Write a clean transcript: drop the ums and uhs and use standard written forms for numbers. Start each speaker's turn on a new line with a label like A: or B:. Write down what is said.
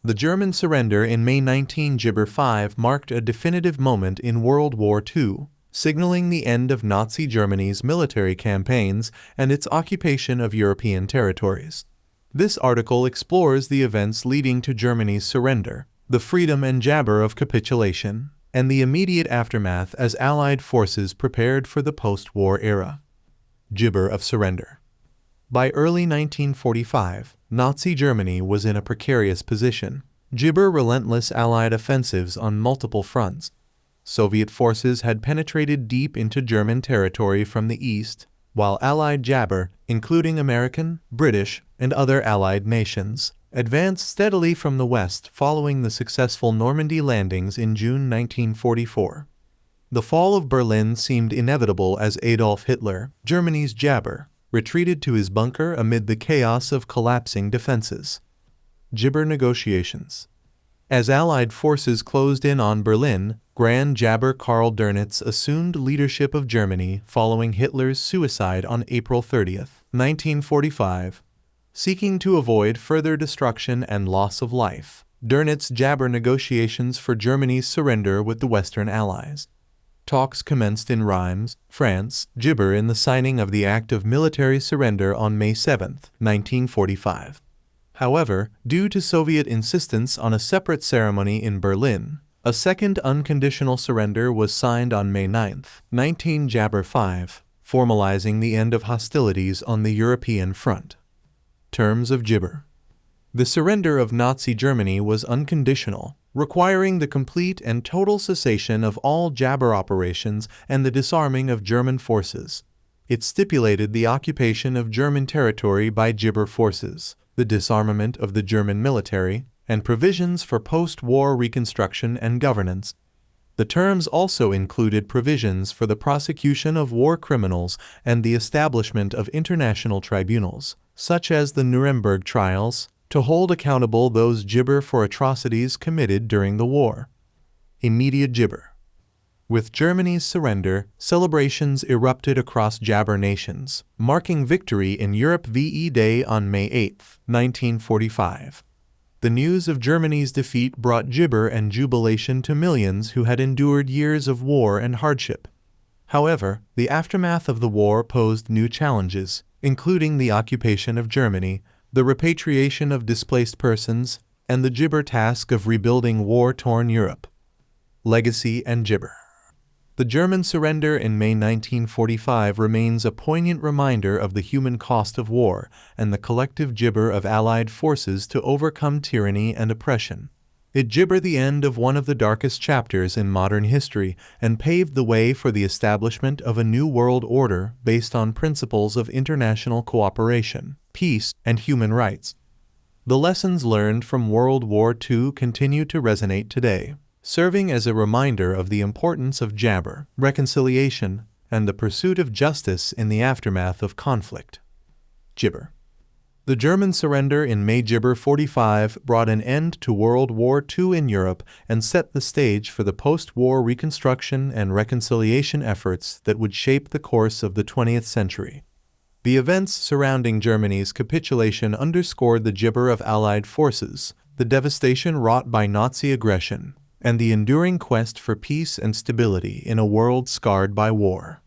A: The German surrender in May 19 Gibber 5 marked a definitive moment in World War II, signaling the end of Nazi Germany's military campaigns and its occupation of European territories. This article explores the events leading to Germany's surrender, the freedom and jabber of capitulation, and the immediate aftermath as Allied forces prepared for the post-war era. Gibber of surrender. By early 1945, Nazi Germany was in a precarious position. Gibber relentless Allied offensives on multiple fronts. Soviet forces had penetrated deep into German territory from the east, while Allied jabber, including American, British, and other Allied nations, advanced steadily from the west following the successful Normandy landings in June 1944. The fall of Berlin seemed inevitable as Adolf Hitler, Germany's jabber, retreated to his bunker amid the chaos of collapsing defenses. Gibber negotiations. As Allied forces closed in on Berlin, Grand Jabber Karl Dönitz assumed leadership of Germany following Hitler's suicide on April 30, 1945. Seeking to avoid further destruction and loss of life, Dönitz jabber negotiations for Germany's surrender with the Western Allies. Talks commenced in Reims, France, Gibber in the signing of the Act of Military Surrender on May 7, 1945. However, due to Soviet insistence on a separate ceremony in Berlin, a second unconditional surrender was signed on May 9, 19 Jabber 5, formalizing the end of hostilities on the European front. Terms of Gibber. The surrender of Nazi Germany was unconditional, requiring the complete and total cessation of all jabber operations and the disarming of German forces. It stipulated the occupation of German territory by Gibber forces, the disarmament of the German military, and provisions for post-war reconstruction and governance. The terms also included provisions for the prosecution of war criminals and the establishment of international tribunals, such as the Nuremberg trials, to hold accountable those Gibber for atrocities committed during the war. Immediate Gibber. With Germany's surrender, celebrations erupted across jabber nations, marking victory in Europe VE Day on May 8, 1945. The news of Germany's defeat brought gibber and jubilation to millions who had endured years of war and hardship. However, the aftermath of the war posed new challenges, including the occupation of Germany, the repatriation of displaced persons, and the Gibber task of rebuilding war-torn Europe. Legacy and Gibber. The German surrender in May 1945 remains a poignant reminder of the human cost of war and the collective gibber of Allied forces to overcome tyranny and oppression. It gibbered the end of one of the darkest chapters in modern history and paved the way for the establishment of a new world order based on principles of international cooperation, peace, and human rights. The lessons learned from World War II continue to resonate today, serving as a reminder of the importance of jabber, reconciliation, and the pursuit of justice in the aftermath of conflict. Gibber. The German surrender in May Gibber 45 brought an end to World War II in Europe and set the stage for the post-war reconstruction and reconciliation efforts that would shape the course of the 20th century. The events surrounding Germany's capitulation underscored the gibber of Allied forces, the devastation wrought by Nazi aggression, and the enduring quest for peace and stability in a world scarred by war.